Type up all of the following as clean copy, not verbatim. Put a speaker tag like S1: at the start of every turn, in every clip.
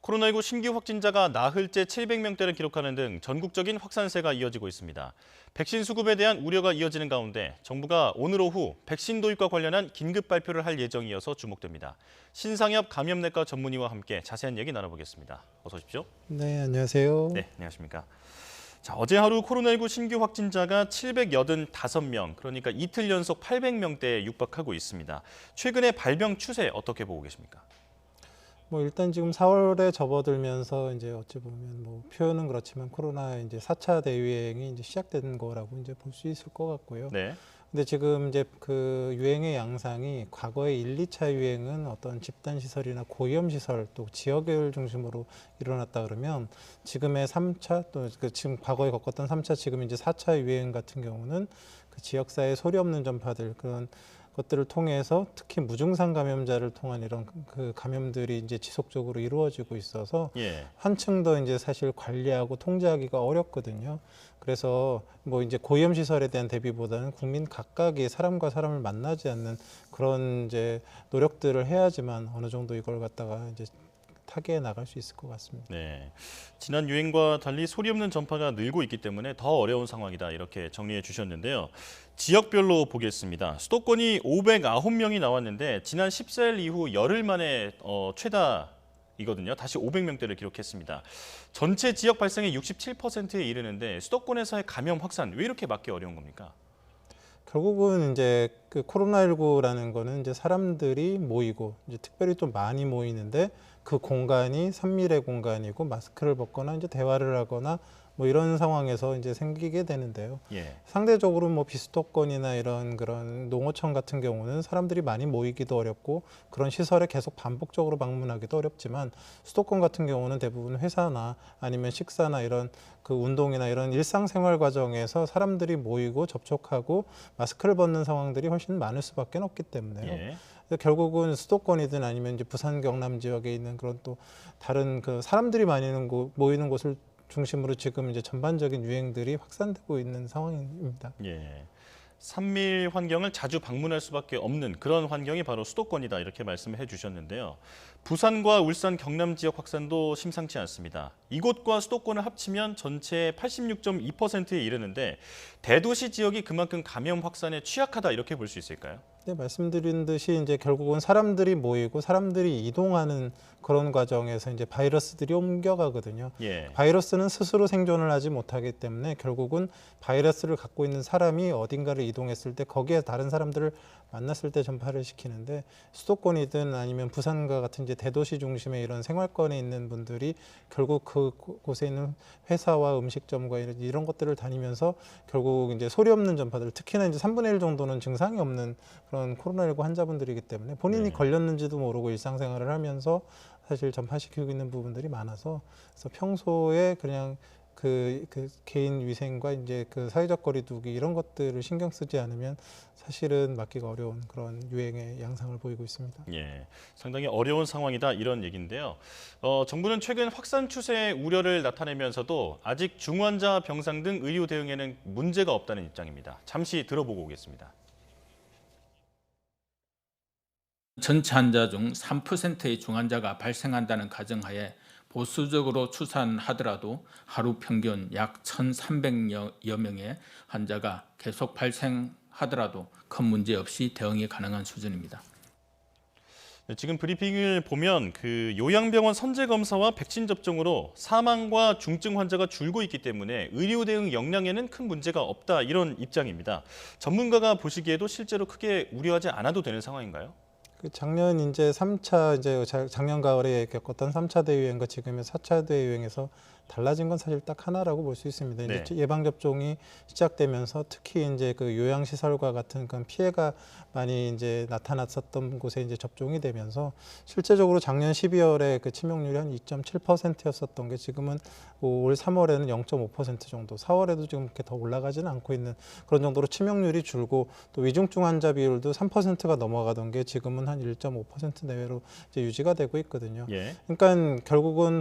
S1: 코로나19 신규 확진자가 나흘째 700명대를 기록하는 등 전국적인 확산세가 이어지고 있습니다. 백신 수급에 대한 우려가 이어지는 가운데 정부가 오늘 오후 백신 도입과 관련한 긴급 발표를 할 예정이어서 주목됩니다. 신상엽 감염내과 전문의와 함께 자세한 얘기 나눠보겠습니다. 어서 오십시오.
S2: 네, 안녕하세요.
S1: 네, 안녕하십니까. 자, 어제 하루 코로나19 신규 확진자가 785명, 그러니까 이틀 연속 800명대에 육박하고 있습니다. 최근의 발병 추세 어떻게 보고 계십니까?
S2: 일단 지금 4월에 접어들면서 이제 어찌 보면 표현은 그렇지만 코로나 이제 4차 대유행이 이제 시작된 거라고 이제 볼 수 있을 것 같고요.
S1: 네.
S2: 근데 지금 이제 그 유행의 양상이 과거의 1, 2차 유행은 어떤 집단 시설이나 고위험 시설 또 지역을 중심으로 일어났다 그러면 지금의 3차 또 지금 과거에 겪었던 3차 지금 이제 4차 유행 같은 경우는 그 지역사회 소리 없는 전파들 그런 것들을 통해서 특히 무증상 감염자를 통한 이런 그 감염들이 이제 지속적으로 이루어지고 있어서 한층 더 이제 사실 관리하고 통제하기가 어렵거든요. 그래서 이제 고위험 시설에 대한 대비보다는 국민 각각이 사람과 사람을 만나지 않는 그런 이제 노력들을 해야지만 어느 정도 이걸 갖다가 이제 타개해 나갈 수 있을 것 같습니다.
S1: 네, 지난 유행과 달리 소리 없는 전파가 늘고 있기 때문에 더 어려운 상황이다 이렇게 정리해 주셨는데요. 지역별로 보겠습니다. 수도권이 509명이 나왔는데 지난 14일 이후 열흘 만에 최다이거든요. 다시 500명대를 기록했습니다. 전체 지역 발생의 67%에 이르는데 수도권에서의 감염 확산 왜 이렇게 막기 어려운 겁니까?
S2: 결국은 이제 그 코로나19라는 거는 이제 사람들이 모이고 이제 특별히 좀 많이 모이는데 그 공간이 산밀의 공간이고 마스크를 벗거나 이제 대화를 하거나 이런 상황에서 이제 생기게 되는데요. 상대적으로 비수도권이나 이런 그런 농어촌 같은 경우는 사람들이 많이 모이기도 어렵고 그런 시설에 계속 반복적으로 방문하기도 어렵지만 수도권 같은 경우는 대부분 회사나 아니면 식사나 이런 그 운동이나 이런 일상생활 과정에서 사람들이 모이고 접촉하고 마스크를 벗는 상황들이 훨씬 많을 수밖에 없기 때문에요. 결국은 수도권이든 아니면 이제 부산 경남 지역에 있는 그런 또 다른 그 사람들이 많이 모이는 곳을 중심으로 지금 이제 전반적인 유행들이 확산되고 있는 상황입니다.
S1: 산밀 환경을 자주 방문할 수밖에 없는 그런 환경이 바로 수도권이다 이렇게 말씀을 해주셨는데요. 부산과 울산, 경남 지역 확산도 심상치 않습니다. 이곳과 수도권을 합치면 전체의 86.2%에 이르는데 대도시 지역이 그만큼 감염 확산에 취약하다 이렇게 볼 수 있을까요?
S2: 네, 말씀드린 듯이 이제 결국은 사람들이 모이고 사람들이 이동하는 그런 과정에서 이제 바이러스들이 옮겨가거든요. 바이러스는 스스로 생존을 하지 못하기 때문에 결국은 바이러스를 갖고 있는 사람이 어딘가를 이동했을 때 거기에 다른 사람들을 만났을 때 전파를 시키는데 수도권이든 아니면 부산과 같은 이제 대도시 중심의 이런 생활권에 있는 분들이 결국 그곳에 있는 회사와 음식점과 이런 것들을 다니면서 결국 이제 소리 없는 전파들 특히나 이제 3분의 1 정도는 증상이 없는 그런 코로나19 환자분들이기 때문에 본인이 걸렸는지도 모르고 일상생활을 하면서 사실 전파시키고 있는 부분들이 많아서 그래서 평소에 그냥 그 개인 위생과 이제 그 사회적 거리두기 이런 것들을 신경 쓰지 않으면 사실은 막기가 어려운 그런 유행의 양상을 보이고 있습니다.
S1: 상당히 어려운 상황이다 이런 얘기인데요. 정부는 최근 확산 추세의 우려를 나타내면서도 아직 중환자 병상 등 의료 대응에는 문제가 없다는 입장입니다. 잠시 들어보고 오겠습니다.
S3: 전체 환자 중 3%의 중환자가 발생한다는 가정하에 보수적으로 추산하더라도 하루 평균 약 1,300여 명의 환자가 계속 발생하더라도 큰 문제 없이 대응이 가능한 수준입니다.
S1: 지금 브리핑을 보면 그 요양병원 선제 검사와 백신 접종으로 사망과 중증 환자가 줄고 있기 때문에 의료 대응 역량에는 큰 문제가 없다 이런 입장입니다. 전문가가 보시기에도 실제로 크게 우려하지 않아도 되는 상황인가요?
S2: 작년 이제 3차 이제 작년 가을에 겪었던 3차 대유행과 지금의 4차 대유행에서 달라진 건 사실 딱 하나라고 볼 수 있습니다. 이제 예방 접종이 시작되면서 특히 이제 그 요양 시설과 같은 그런 피해가 많이 이제 나타났었던 곳에 이제 접종이 되면서 실제적으로 작년 12월에 그 치명률이 한 2.7%였었던 게 지금은 올 3월에는 0.5% 정도, 4월에도 지금 이렇게 더 올라가지는 않고 있는 그런 정도로 치명률이 줄고 또 위중증 환자 비율도 3%가 넘어가던 게 지금은 한 1.5% 내외로 이제 유지가 되고 있거든요. 그러니까 결국은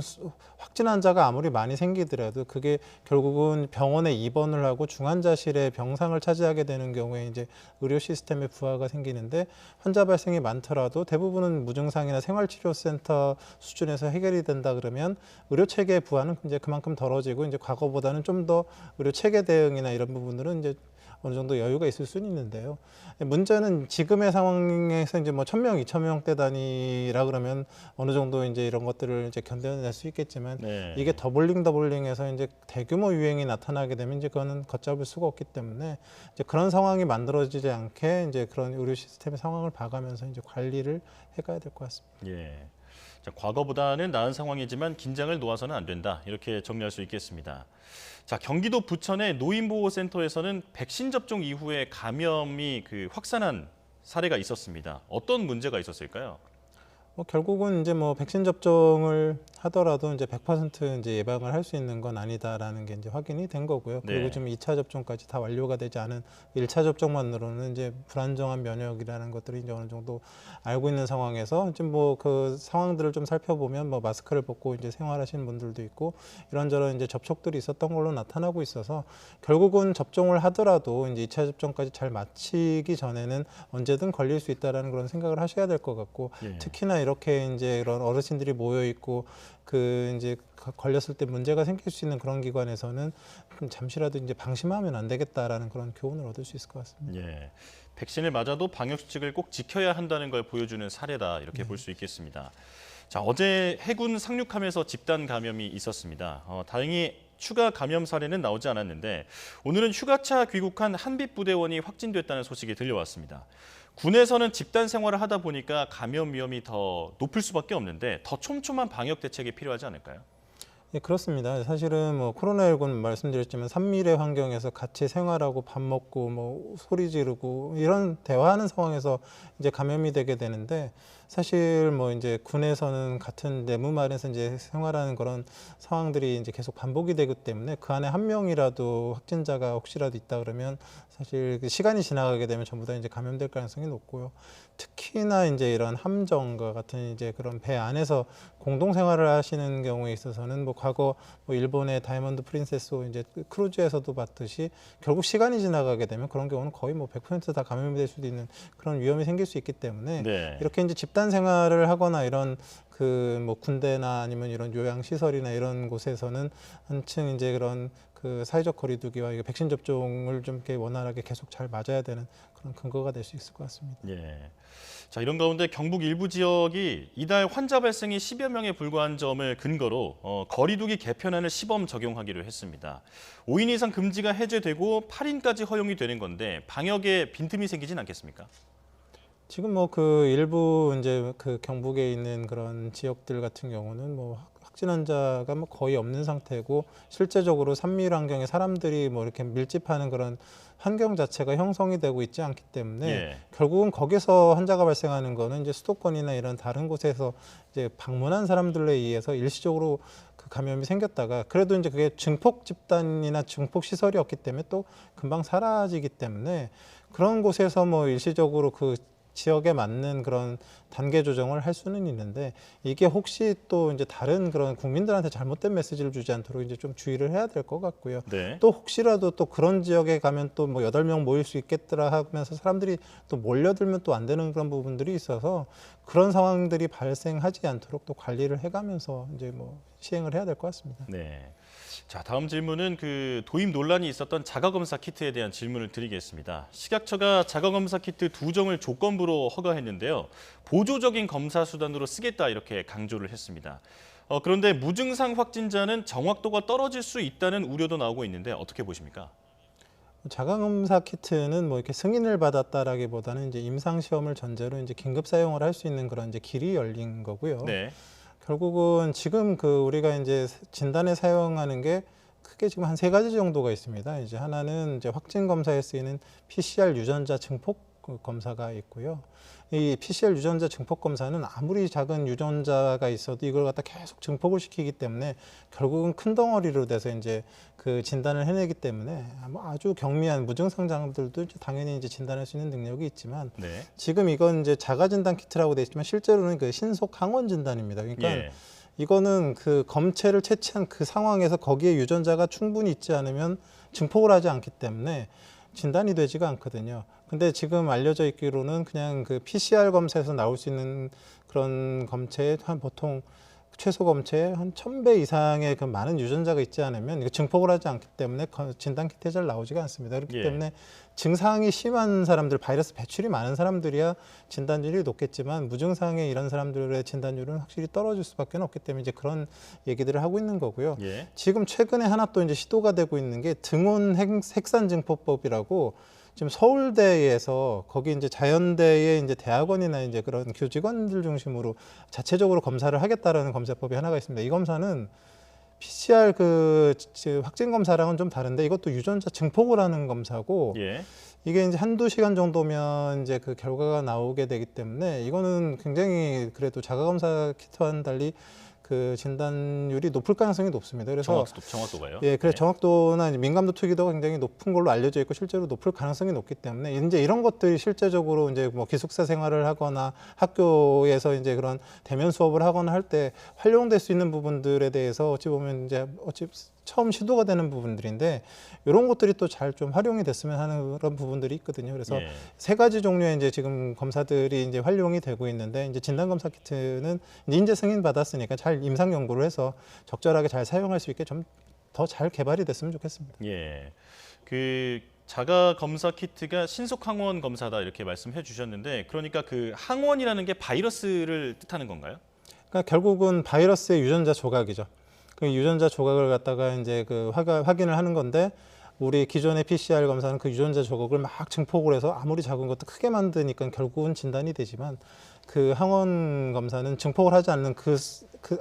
S2: 확진 환자가 아무리 많이 생기더라도 그게 결국은 병원에 입원을 하고 중환자실에 병상을 차지하게 되는 경우에 이제 의료 시스템의 부하가 생기는데 환자 발생이 많더라도 대부분은 무증상이나 생활치료센터 수준에서 해결이 된다 그러면 의료 체계의 부하는 이제 그만큼 덜어지고 이제 과거보다는 좀 더 의료 체계 대응이나 이런 부분들은 이제 어느 정도 여유가 있을 수는 있는데요. 문제는 지금의 상황에서 이제 뭐 1,000명, 2,000명대 단위라 그러면 어느 정도 이제 이런 것들을 이제 견뎌낼 수 있겠지만
S1: 네.
S2: 이게 더블링해서 이제 대규모 유행이 나타나게 되면 이제 그거는 걷잡을 수가 없기 때문에 이제 그런 상황이 만들어지지 않게 이제 그런 의료 시스템의 상황을 봐가면서 이제 관리를 해가야 될 것 같습니다.
S1: 예. 자, 과거보다는 나은 상황이지만 긴장을 놓아서는 안 된다. 이렇게 정리할 수 있겠습니다. 자, 경기도 부천의 노인보호센터에서는 백신 접종 이후에 감염이 확산한 사례가 있었습니다. 어떤 문제가 있었을까요?
S2: 결국은 이제 뭐 백신 접종을 하더라도 이제 100% 이제 예방을 할 수 있는 건 아니다라는 게 이제 확인이 된 거고요. 그리고
S1: 네.
S2: 지금 2차 접종까지 다 완료가 되지 않은 1차 접종만으로는 이제 불안정한 면역이라는 것들이 이제 어느 정도 알고 있는 상황에서 지금 뭐 그 상황들을 좀 살펴보면 뭐 마스크를 벗고 이제 생활하시는 분들도 있고 이런저런 이제 접촉들이 있었던 걸로 나타나고 있어서 결국은 접종을 하더라도 이제 2차 접종까지 잘 마치기 전에는 언제든 걸릴 수 있다라는 그런 생각을 하셔야 될 것 같고
S1: 예.
S2: 특히나 이렇게 이제 이런 어르신들이 모여 있고 이제 걸렸을 때 문제가 생길 수 있는 그런 기관에서는 잠시라도 이제 방심하면 안 되겠다라는 그런 교훈을 얻을 수 있을 것 같습니다.
S1: 예. 백신을 맞아도 방역 수칙을 꼭 지켜야 한다는 걸 보여주는 사례다. 이렇게 볼 수 있겠습니다. 자, 어제 해군 상륙함에서 집단 감염이 있었습니다. 다행히 추가 감염 사례는 나오지 않았는데 오늘은 휴가차 귀국한 한빛 부대원이 확진됐다는 소식이 들려왔습니다. 군에서는 집단 생활을 하다 보니까 감염 위험이 더 높을 수밖에 없는데 더 촘촘한 방역 대책이 필요하지 않을까요?
S2: 예, 그렇습니다. 사실은 뭐 코로나19는 말씀드렸지만 산밀의 환경에서 같이 생활하고 밥 먹고 뭐 소리 지르고 이런 대화하는 상황에서 이제 감염이 되게 되는데 사실 뭐 이제 군에서는 같은 내무만에서 이제 생활하는 그런 상황들이 이제 계속 반복이 되기 때문에 그 안에 한 명이라도 확진자가 혹시라도 있다 그러면 사실 그 시간이 지나가게 되면 전부 다 이제 감염될 가능성이 높고요. 특히나 이제 이런 함정과 같은 이제 그런 배 안에서 공동 생활을 하시는 경우에 있어서는 뭐 과거 뭐 일본의 다이아몬드 프린세스 이제 크루즈에서도 봤듯이 결국 시간이 지나가게 되면 그런 경우는 거의 뭐 100%다 감염이 될 수도 있는 그런 위험이 생길 수 있기 때문에
S1: 네.
S2: 이렇게 이제 집단 생활을 하거나 이런 뭐 군대나 아니면 이런 요양 시설이나 이런 곳에서는 한층 이제 그런 사회적 거리두기와 이게 백신 접종을 좀 이렇게 원활하게 계속 잘 맞아야 되는 그런 근거가 될 수 있을 것 같습니다.
S1: 예. 자, 이런 가운데 경북 일부 지역이 이달 환자 발생이 10여 명에 불과한 점을 근거로 거리두기 개편안을 시범 적용하기로 했습니다. 5인 이상 금지가 해제되고 8인까지 허용이 되는 건데 방역에 빈틈이 생기진 않겠습니까?
S2: 지금 뭐 일부 이제 경북에 있는 그런 지역들 같은 경우는 뭐 확진 환자가 뭐 거의 없는 상태고 실제적으로 산밀 환경에 사람들이 뭐 이렇게 밀집하는 그런 환경 자체가 형성이 되고 있지 않기 때문에
S1: 예.
S2: 결국은 거기서 환자가 발생하는 거는 이제 수도권이나 이런 다른 곳에서 이제 방문한 사람들에 의해서 일시적으로 감염이 생겼다가 그래도 이제 그게 증폭 집단이나 증폭 시설이 없기 때문에 또 금방 사라지기 때문에 그런 곳에서 뭐 일시적으로 지역에 맞는 그런 단계 조정을 할 수는 있는데 이게 혹시 또 이제 다른 그런 국민들한테 잘못된 메시지를 주지 않도록 이제 좀 주의를 해야 될 것 같고요.
S1: 네.
S2: 또 혹시라도 또 그런 지역에 가면 또 뭐 8명 모일 수 있겠더라 하면서 사람들이 또 몰려들면 또 안 되는 그런 부분들이 있어서 그런 상황들이 발생하지 않도록 또 관리를 해가면서 이제 뭐 시행을 해야 될 것 같습니다.
S1: 네. 자, 다음 질문은 도입 논란이 있었던 자가검사 키트에 대한 질문을 드리겠습니다. 식약처가 자가검사 키트 2종을 조건부로 허가했는데요. 보조적인 검사 수단으로 쓰겠다 이렇게 강조를 했습니다. 그런데 무증상 확진자는 정확도가 떨어질 수 있다는 우려도 나오고 있는데 어떻게 보십니까?
S2: 자가검사 키트는 뭐 이렇게 승인을 받았다라기보다는 이제 임상 시험을 전제로 이제 긴급 사용을 할 수 있는 그런 이제 길이 열린 거고요.
S1: 네.
S2: 결국은 지금 우리가 이제 진단에 사용하는 게 크게 지금 한 3가지 정도가 있습니다. 이제 하나는 이제 확진 검사에 쓰이는 PCR 유전자 증폭 검사가 있고요. 이 PCR 유전자 증폭 검사는 아무리 작은 유전자가 있어도 이걸 갖다 계속 증폭을 시키기 때문에 결국은 큰 덩어리로 돼서 이제 진단을 해내기 때문에 아주 경미한 무증상자들도 이제 당연히 이제 진단할 수 있는 능력이 있지만
S1: 네.
S2: 지금 이건 이제 자가 진단 키트라고 돼 있지만 실제로는 신속 항원 진단입니다. 그러니까
S1: 예.
S2: 이거는 그 검체를 채취한 그 상황에서 거기에 유전자가 충분히 있지 않으면 증폭을 하지 않기 때문에 진단이 되지가 않거든요. 근데 지금 알려져 있기로는 그냥 그 PCR 검사에서 나올 수 있는 그런 검체에 한 보통 최소 검체에 한 1000배 이상의 그 많은 유전자가 있지 않으면 이거 증폭을 하지 않기 때문에 진단 키트에 잘 나오지가 않습니다. 그렇기 때문에 증상이 심한 사람들, 바이러스 배출이 많은 사람들이야 진단율이 높겠지만 무증상의 이런 사람들의 진단율은 확실히 떨어질 수밖에 없기 때문에 이제 그런 얘기들을 하고 있는 거고요. 지금 최근에 하나 또 이제 시도가 되고 있는 게 등온 핵산 증폭법이라고 지금 서울대에서 거기 이제 자연대의 이제 대학원이나 이제 그런 교직원들 중심으로 자체적으로 검사를 하겠다라는 검사법이 하나가 있습니다. 이 검사는 PCR 그 확진 검사랑은 좀 다른데 이것도 유전자 증폭을 하는 검사고 이게 이제 한두 시간 정도면 이제 그 결과가 나오게 되기 때문에 이거는 굉장히 그래도 자가 검사 키트와는 달리 그 진단율이 높을 가능성이 높습니다. 그래서
S1: 정확도가요?
S2: 예, 그래서 정확도나 민감도 투기도가 굉장히 높은 걸로 알려져 있고 실제로 높을 가능성이 높기 때문에 이제 이런 것들이 실제적으로 이제 뭐 기숙사 생활을 하거나 학교에서 이제 그런 대면 수업을 하거나 할 때 활용될 수 있는 부분들에 대해서 어찌 보면 이제 처음 시도가 되는 부분들인데 이런 것들이 또 잘 좀 활용이 됐으면 하는 그런 부분들이 있거든요. 그래서 세 가지 종류의 이제 지금 검사들이 이제 활용이 되고 있는데 이제 진단 검사 키트는 이제 인재 승인 받았으니까 잘 임상 연구를 해서 적절하게 잘 사용할 수 있게 좀 더 잘 개발이 됐으면 좋겠습니다.
S1: 그 자가 검사 키트가 신속 항원 검사다 이렇게 말씀해 주셨는데 그러니까 그 항원이라는 게 바이러스를 뜻하는 건가요?
S2: 그러니까 결국은 바이러스의 유전자 조각이죠. 그 유전자 조각을 갖다가 이제 그 확인을 하는 건데 우리 기존의 PCR 검사는 그 유전자 조각을 막 증폭을 해서 아무리 작은 것도 크게 만드니까 결국은 진단이 되지만 그 항원 검사는 증폭을 하지 않는 그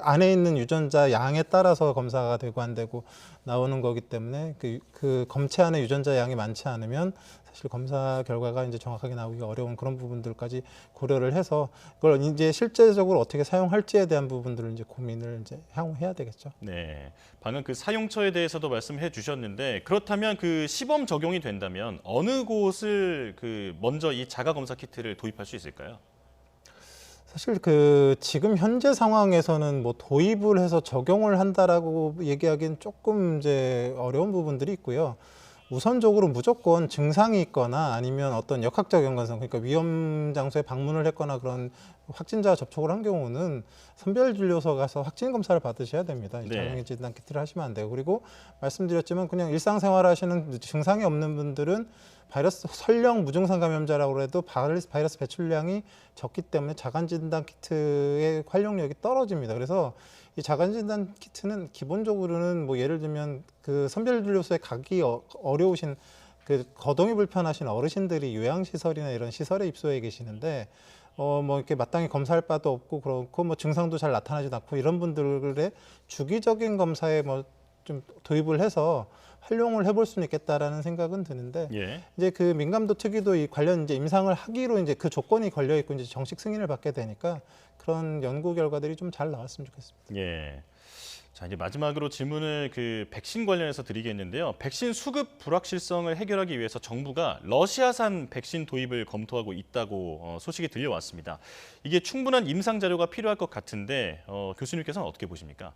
S2: 안에 있는 유전자 양에 따라서 검사가 되고 안 되고 나오는 거기 때문에 그 검체 안에 유전자 양이 많지 않으면 사실 검사 결과가 이제 정확하게 나오기가 어려운 그런 부분들까지 고려를 해서 그걸 이제 실제적으로 어떻게 사용할지에 대한 부분들을 이제 고민을 이제 향후해야 되겠죠.
S1: 방금 그 사용처에 대해서도 말씀해 주셨는데 그렇다면 그 시범 적용이 된다면 어느 곳을 그 먼저 이 자가 검사 키트를 도입할 수 있을까요?
S2: 사실 그 지금 현재 상황에서는 뭐 도입을 해서 적용을 한다라고 얘기하기는 조금 이제 어려운 부분들이 있고요. 우선적으로 무조건 증상이 있거나 아니면 어떤 역학적 연관성, 그러니까 위험 장소에 방문을 했거나 그런 확진자와 접촉을 한 경우는 선별진료소 가서 확진 검사를 받으셔야 됩니다. 자궁의 진단 키트를 하시면 안 돼요. 그리고 말씀드렸지만 그냥 일상생활 하시는 증상이 없는 분들은 바이러스 설령 무증상 감염자라고 해도 바이러스 배출량이 적기 때문에 자가 진단 키트의 활용력이 떨어집니다. 그래서 이 자가 진단 키트는 기본적으로는 뭐 예를 들면 그 선별진료소에 가기 어려우신 그 거동이 불편하신 어르신들이 요양시설이나 이런 시설에 입소해 계시는데 뭐 이렇게 마땅히 검사할 바도 없고 그렇고 뭐 증상도 잘 나타나지도 않고 이런 분들의 주기적인 검사에 뭐 좀 도입을 해서 활용을 해볼 수는 있겠다라는 생각은 드는데 이제 그 민감도 특이도 이 관련 이제 임상을 하기로 이제 그 조건이 걸려 있고 이제 정식 승인을 받게 되니까 그런 연구 결과들이 좀 잘 나왔으면 좋겠습니다.
S1: 자, 이제 마지막으로 질문을 그 백신 관련해서 드리겠는데요. 백신 수급 불확실성을 해결하기 위해서 정부가 러시아산 백신 도입을 검토하고 있다고 소식이 들려왔습니다. 이게 충분한 임상 자료가 필요할 것 같은데 교수님께서는 어떻게 보십니까?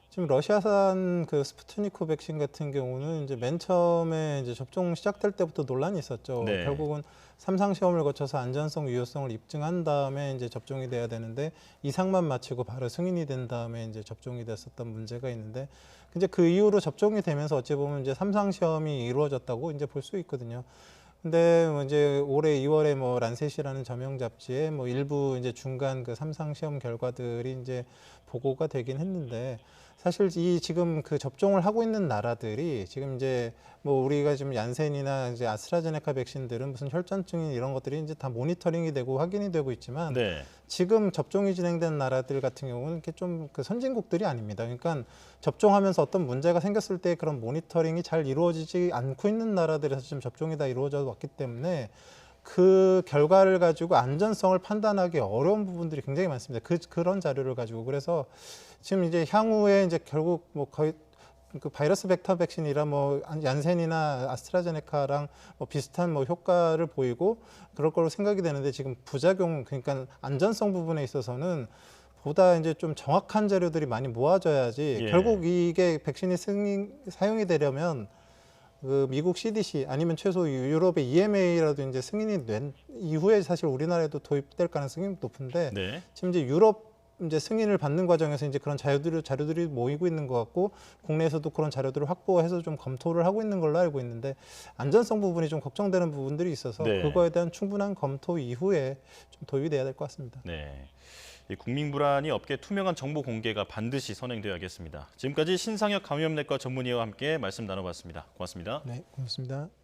S2: 지금 러시아산 그 스푸트니크 백신 같은 경우는 이제 맨 처음에 이제 접종 시작될 때부터 논란이 있었죠. 결국은 3상 시험을 거쳐서 안전성, 유효성을 입증한 다음에 이제 접종이 돼야 되는데 이상만 마치고 바로 승인이 된 다음에 이제 접종이 됐었던 문제가 있는데 이제 그 이후로 접종이 되면서 어찌 보면 이제 3상 시험이 이루어졌다고 이제 볼 수 있거든요. 근데 뭐 이제 올해 2월에 뭐 란셋이라는 저명 잡지에 뭐 일부 이제 중간 그 3상 시험 결과들이 이제 보고가 되긴 했는데 사실 이 지금 그 접종을 하고 있는 나라들이 지금 이제 뭐 우리가 지금 얀센이나 이제 아스트라제네카 백신들은 무슨 혈전증이 이런 것들이 이제 다 모니터링이 되고 확인이 되고 있지만 지금 접종이 진행된 나라들 같은 경우는 이렇게 좀 그 선진국들이 아닙니다. 그러니까 접종하면서 어떤 문제가 생겼을 때 그런 모니터링이 잘 이루어지지 않고 있는 나라들에서 지금 접종이 다 이루어져 왔기 때문에 그 결과를 가지고 안전성을 판단하기 어려운 부분들이 굉장히 많습니다. 그런 자료를 가지고 그래서 지금 이제 향후에 이제 결국 뭐 거의 그 바이러스 벡터 백신이라 뭐 얀센이나 아스트라제네카랑 뭐 비슷한 뭐 효과를 보이고 그럴 거로 생각이 되는데 지금 부작용 그러니까 안전성 부분에 있어서는 보다 이제 좀 정확한 자료들이 많이 모아져야지
S1: 예.
S2: 결국 이게 백신이 사용이 되려면 그 미국 CDC 아니면 최소 유럽의 EMA라도 이제 승인이 된 이후에 사실 우리나라에도 도입될 가능성이 높은데
S1: 네.
S2: 지금 이제 유럽 이제 승인을 받는 과정에서 이제 그런 자료들이 모이고 있는 것 같고 국내에서도 그런 자료들을 확보해서 좀 검토를 하고 있는 걸로 알고 있는데 안전성 부분이 좀 걱정되는 부분들이 있어서
S1: 네.
S2: 그거에 대한 충분한 검토 이후에 좀 도입이 돼야 될 것 같습니다.
S1: 네. 이 국민 불안이 없게 투명한 정보 공개가 반드시 선행되어야겠습니다. 지금까지 신상혁 감염내과 전문의와 함께 말씀 나눠봤습니다. 고맙습니다.
S2: 네, 고맙습니다.